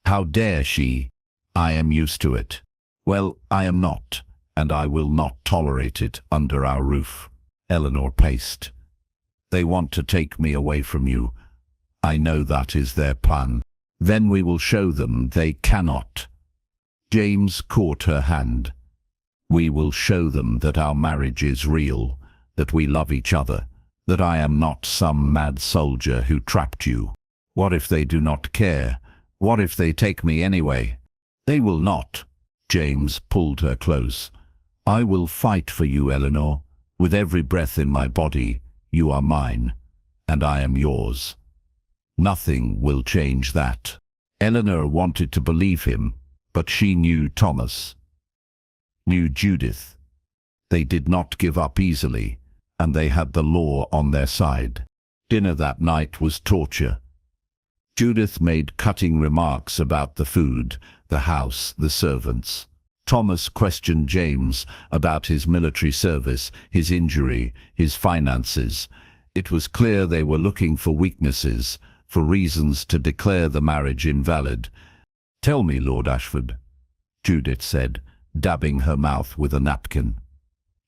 How dare she? I am used to it. Well, I am not, and I will not tolerate it under our roof. Eleanor paced. They want to take me away from you. I know that is their plan. Then we will show them they cannot. James caught her hand. We will show them that our marriage is real, that we love each other, that I am not some mad soldier who trapped you. What if they do not care? What if they take me anyway? They will not. James pulled her close. I will fight for you, Eleanor. With every breath in my body, you are mine, and I am yours. Nothing will change that. Eleanor wanted to believe him, but she knew Thomas, knew Judith. They did not give up easily, and they had the law on their side. Dinner that night was torture. Judith made cutting remarks about the food, the house, the servants. Thomas questioned James about his military service, his injury, his finances. It was clear they were looking for weaknesses, for reasons to declare the marriage invalid. Tell me, Lord Ashford, Judith said, dabbing her mouth with a napkin.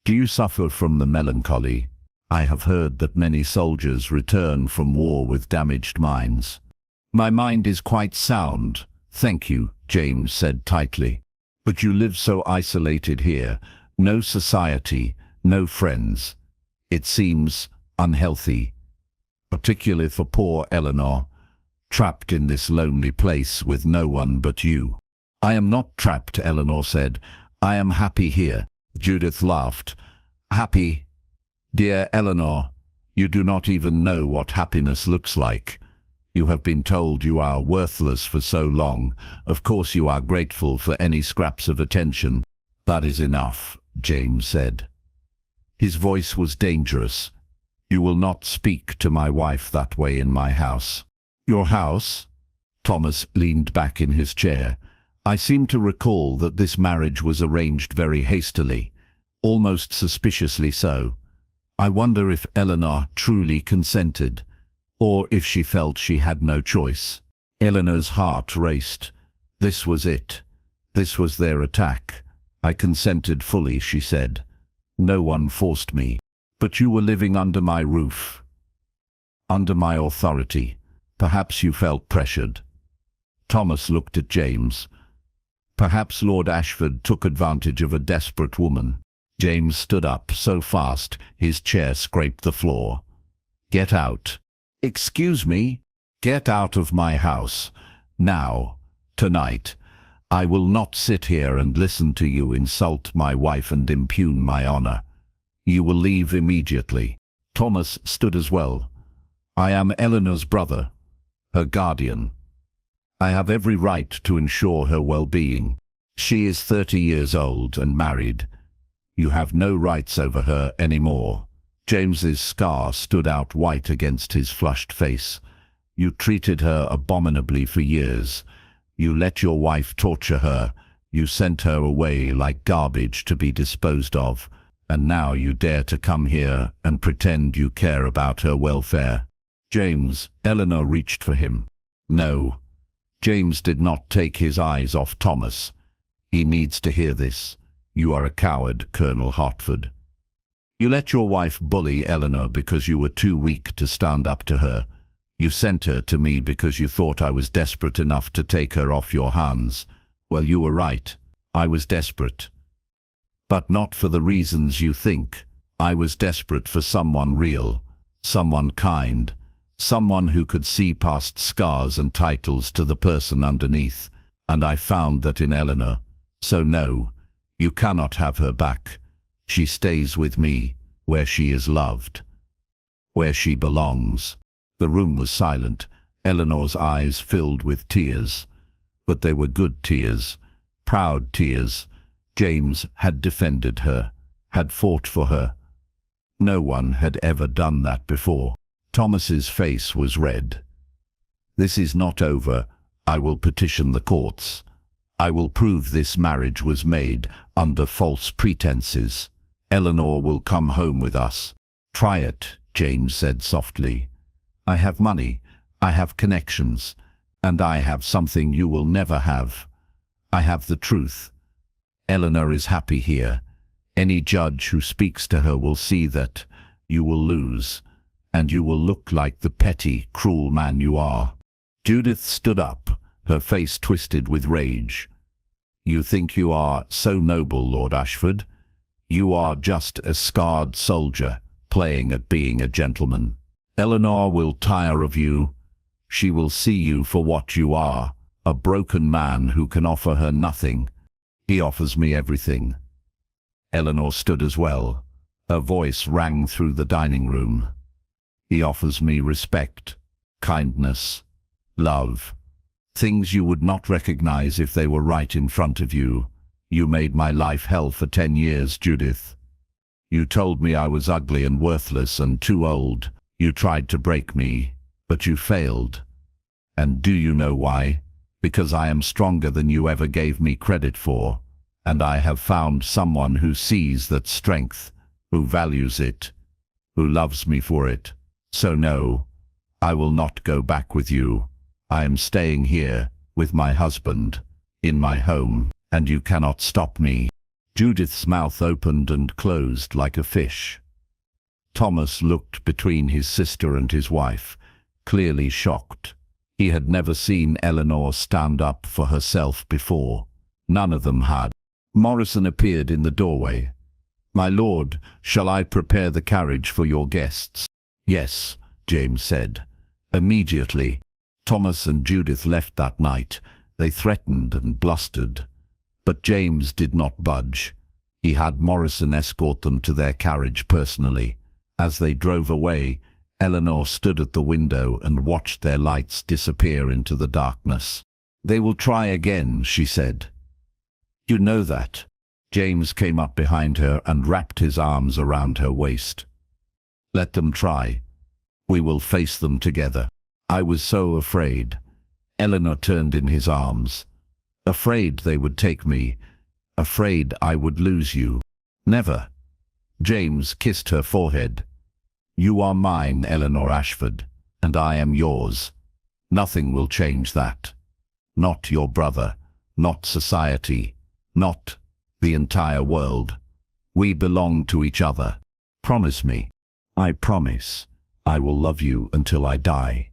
Do you suffer from the melancholy? I have heard that many soldiers return from war with damaged minds. My mind is quite sound, thank you, James said tightly. But you live so isolated here, no society, no friends. It seems unhealthy, particularly for poor Eleanor, trapped in this lonely place with no one but you. I am not trapped, Eleanor said. I am happy here. Judith laughed. Happy? Dear Eleanor, you do not even know what happiness looks like. You have been told you are worthless for so long. Of course you are grateful for any scraps of attention. That is enough, James said. His voice was dangerous. You will not speak to my wife that way in my house. Your house? Thomas leaned back in his chair. I seem to recall that this marriage was arranged very hastily, almost suspiciously so. I wonder if Eleanor truly consented, or if she felt she had no choice. Eleanor's heart raced. This was it. This was their attack. I consented fully, she said. No one forced me. But you were living under my roof, under my authority. Perhaps you felt pressured. Thomas looked at James. Perhaps Lord Ashford took advantage of a desperate woman. James stood up so fast his chair scraped the floor. Get out. Excuse me? Get out of my house. Now. Tonight. I will not sit here and listen to you insult my wife and impugn my honor. You will leave immediately. Thomas stood as well. I am Eleanor's brother, her guardian. I have every right to ensure her well-being. She is 30 years old and married. You have no rights over her anymore. James's scar stood out white against his flushed face. You treated her abominably for years. You let your wife torture her. You sent her away like garbage to be disposed of. And now you dare to come here and pretend you care about her welfare. James, Eleanor reached for him. No. James did not take his eyes off Thomas. He needs to hear this. You are a coward, Colonel Hertford. You let your wife bully Eleanor because you were too weak to stand up to her. You sent her to me because you thought I was desperate enough to take her off your hands. Well, you were right. I was desperate. But not for the reasons you think. I was desperate for someone real, someone kind, Someone who could see past scars and titles to the person underneath, and I found that in Eleanor. So no, you cannot have her back. She stays with me, where she is loved, where she belongs. The room was silent. Eleanor's eyes filled with tears. But they were good tears, proud tears. James had defended her, had fought for her. No one had ever done that before. Thomas's face was red. This is not over. I will petition the courts. I will prove this marriage was made under false pretenses. Eleanor will come home with us. Try it, James said softly. I have money, I have connections, and I have something you will never have. I have the truth. Eleanor is happy here. Any judge who speaks to her will see that you will lose, and you will look like the petty, cruel man you are. Judith stood up, her face twisted with rage. You think you are so noble, Lord Ashford? You are just a scarred soldier, playing at being a gentleman. Eleanor will tire of you. She will see you for what you are, a broken man who can offer her nothing. He offers me everything. Eleanor stood as well. Her voice rang through the dining room. He offers me respect, kindness, love. Things you would not recognize if they were right in front of you. You made my life hell for 10 years, Judith. You told me I was ugly and worthless and too old. You tried to break me, but you failed. And do you know why? Because I am stronger than you ever gave me credit for, and I have found someone who sees that strength, who values it, who loves me for it. So no, I will not go back with you. I am staying here, with my husband, in my home, and you cannot stop me. Judith's mouth opened and closed like a fish. Thomas looked between his sister and his wife, clearly shocked. He had never seen Eleanor stand up for herself before. None of them had. Morrison appeared in the doorway. My lord, shall I prepare the carriage for your guests? Yes, James said. Immediately. Thomas and Judith left that night. They threatened and blustered. But James did not budge. He had Morrison escort them to their carriage personally. As they drove away, Eleanor stood at the window and watched their lights disappear into the darkness. They will try again, she said. You know that. James came up behind her and wrapped his arms around her waist. Let them try. We will face them together. I was so afraid. Eleanor turned in his arms. Afraid they would take me. Afraid I would lose you. Never. James kissed her forehead. You are mine, Eleanor Ashford, and I am yours. Nothing will change that. Not your brother, not society, not the entire world. We belong to each other. Promise me. I promise. I will love you until I die.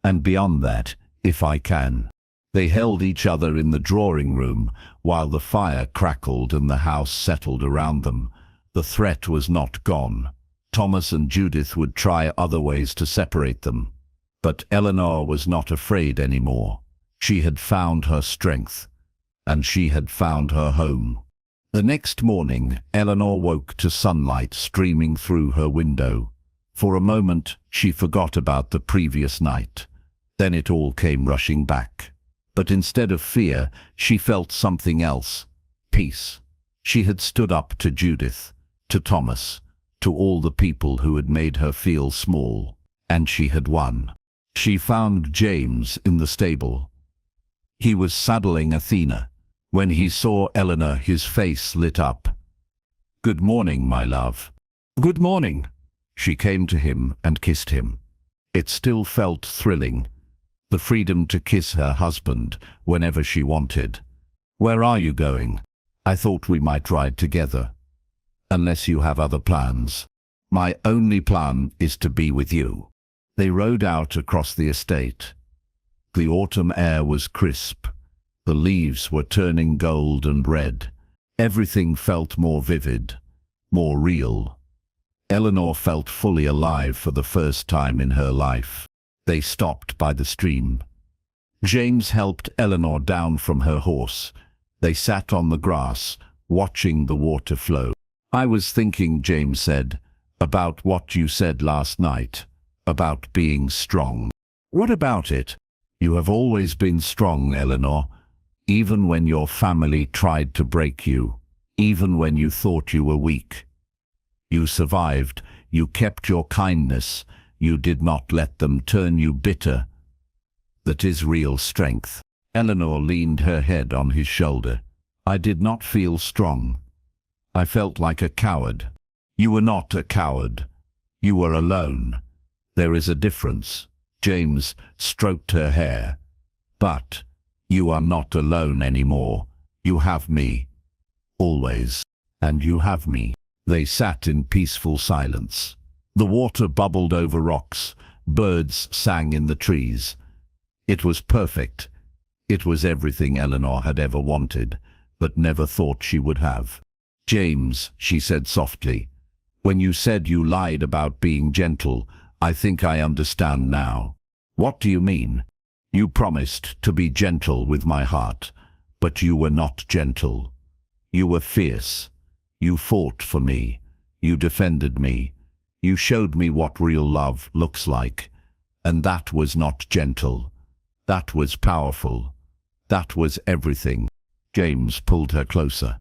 And beyond that, if I can. They held each other in the drawing room while the fire crackled and the house settled around them. The threat was not gone. Thomas and Judith would try other ways to separate them. But Eleanor was not afraid anymore. She had found her strength, and she had found her home. The next morning, Eleanor woke to sunlight streaming through her window. For a moment, she forgot about the previous night. Then it all came rushing back. But instead of fear, she felt something else. Peace. She had stood up to Judith, to Thomas, to all the people who had made her feel small, and she had won. She found James in the stable. He was saddling Athena. When he saw Eleanor, his face lit up. Good morning, my love. Good morning. She came to him and kissed him. It still felt thrilling. The freedom to kiss her husband whenever she wanted. Where are you going? I thought we might ride together. Unless you have other plans. My only plan is to be with you. They rode out across the estate. The autumn air was crisp. The leaves were turning gold and red. Everything felt more vivid, more real. Eleanor felt fully alive for the first time in her life. They stopped by the stream. James helped Eleanor down from her horse. They sat on the grass, watching the water flow. "I was thinking," James said, "about what you said last night, about being strong." "What about it?" "You have always been strong, Eleanor, even when your family tried to break you, even when you thought you were weak. You survived, you kept your kindness, you did not let them turn you bitter. That is real strength." Eleanor leaned her head on his shoulder. "I did not feel strong. I felt like a coward." "You were not a coward. You were alone. There is a difference." James stroked her hair. "But you are not alone anymore. You have me. Always. And you have me." They sat in peaceful silence. The water bubbled over rocks. Birds sang in the trees. It was perfect. It was everything Eleanor had ever wanted, but never thought she would have. "James," she said softly, "when you said you lied about being gentle, I think I understand now." "What do you mean?" "You promised to be gentle with my heart, but you were not gentle. You were fierce. You fought for me. You defended me. You showed me what real love looks like. And that was not gentle. That was powerful. That was everything." James pulled her closer.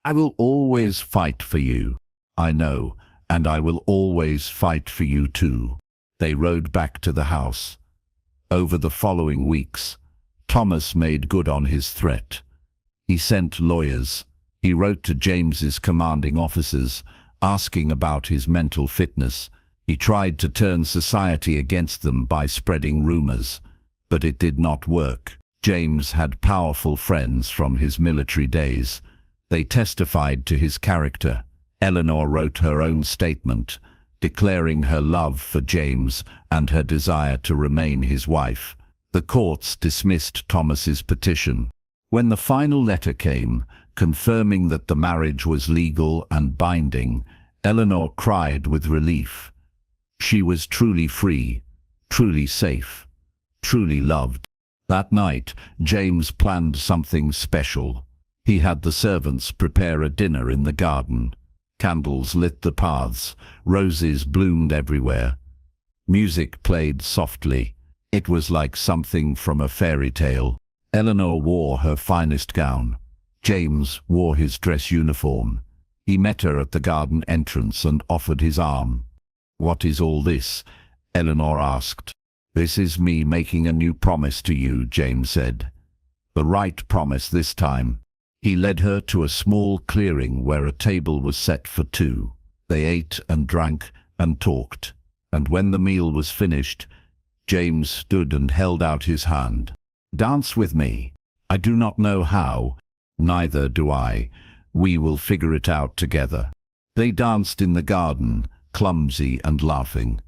"I will always fight for you. I know, and I will always fight for you too." They rode back to the house. Over the following weeks, Thomas made good on his threat. He sent lawyers. He wrote to James's commanding officers, asking about his mental fitness. He tried to turn society against them by spreading rumors, but it did not work. James had powerful friends from his military days. They testified to his character. Eleanor wrote her own statement, declaring her love for James and her desire to remain his wife. The courts dismissed Thomas's petition. When the final letter came, confirming that the marriage was legal and binding, Eleanor cried with relief. She was truly free, truly safe, truly loved. That night, James planned something special. He had the servants prepare a dinner in the garden. Candles lit the paths, roses bloomed everywhere. Music played softly. It was like something from a fairy tale. Eleanor wore her finest gown. James wore his dress uniform. He met her at the garden entrance and offered his arm. "What is all this?" Eleanor asked. "This is me making a new promise to you," James said. "The right promise this time." He led her to a small clearing where a table was set for two. They ate and drank and talked, and when the meal was finished, James stood and held out his hand. "Dance with me. I do not know how. Neither do I. We will figure it out together." They danced in the garden, clumsy and laughing.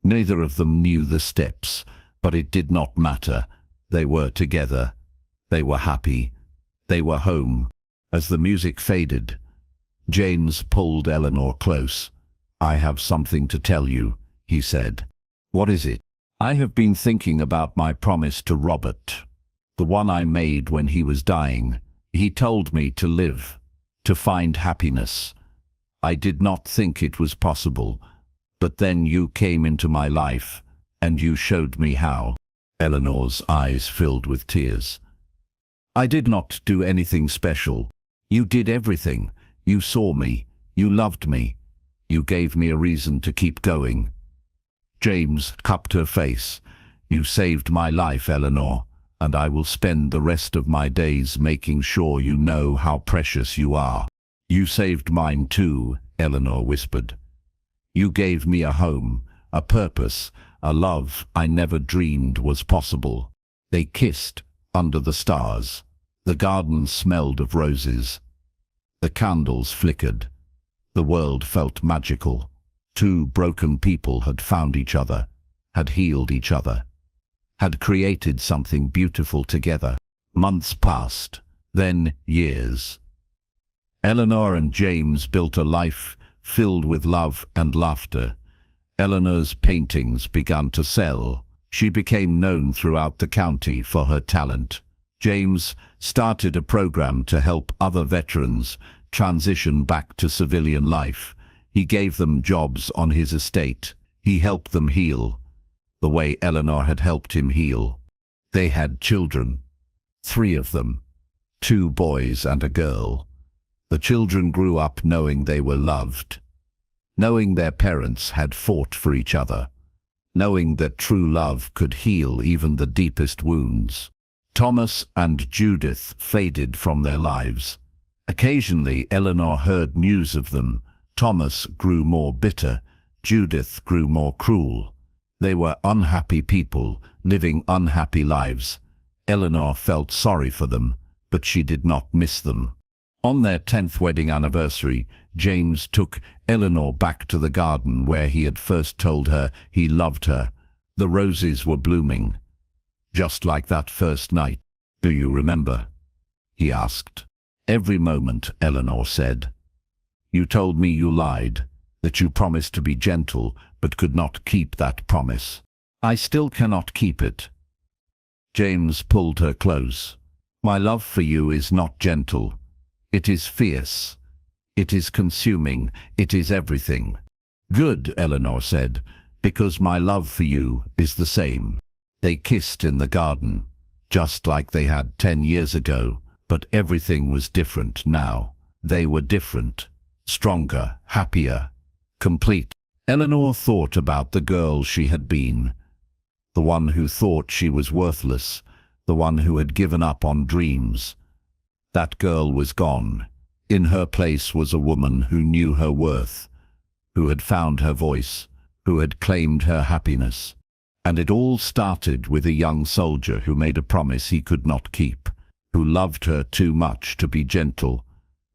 Neither of them knew the steps, but it did not matter. They were together. They were happy. They were home. As the music faded, James pulled Eleanor close. "I have something to tell you," he said. "What is it?" "I have been thinking about my promise to Robert, the one I made when he was dying. He told me to live, to find happiness. I did not think it was possible, but then you came into my life, and you showed me how." Eleanor's eyes filled with tears. "I did not do anything special. You did everything. You saw me. You loved me. You gave me a reason to keep going." James cupped her face. "You saved my life, Eleanor, and I will spend the rest of my days making sure you know how precious you are." "You saved mine too," Eleanor whispered. "You gave me a home, a purpose, a love I never dreamed was possible." They kissed under the stars. The garden smelled of roses. The candles flickered. The world felt magical. Two broken people had found each other, had healed each other, had created something beautiful together. Months passed, then years. Eleanor and James built a life filled with love and laughter. Eleanor's paintings began to sell. She became known throughout the county for her talent. James started a program to help other veterans transition back to civilian life. He gave them jobs on his estate. He helped them heal, the way Eleanor had helped him heal. They had children, 3 of them, 2 boys and a girl. The children grew up knowing they were loved, knowing their parents had fought for each other, knowing that true love could heal even the deepest wounds. Thomas and Judith faded from their lives. Occasionally Eleanor heard news of them. Thomas grew more bitter, Judith grew more cruel. They were unhappy people, living unhappy lives. Eleanor felt sorry for them, but she did not miss them. On their 10th wedding anniversary, James took Eleanor back to the garden where he had first told her he loved her. The roses were blooming, just like that first night. "Do you remember?" he asked. "Every moment," Eleanor said. "You told me you lied, that you promised to be gentle, but could not keep that promise. I still cannot keep it." James pulled her close. "My love for you is not gentle. It is fierce. It is consuming. It is everything." "Good," Eleanor said, "because my love for you is the same." They kissed in the garden, just like they had 10 years ago, but everything was different now. They were different, stronger, happier, complete. Eleanor thought about the girl she had been, the one who thought she was worthless, the one who had given up on dreams. That girl was gone. In her place was a woman who knew her worth, who had found her voice, who had claimed her happiness. And it all started with a young soldier who made a promise he could not keep, who loved her too much to be gentle,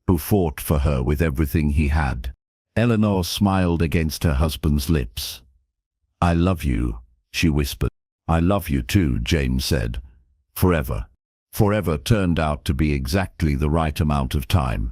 who fought for her with everything he had. Eleanor smiled against her husband's lips. "I love you," she whispered. "I love you too," James said. "Forever." Forever turned out to be exactly the right amount of time.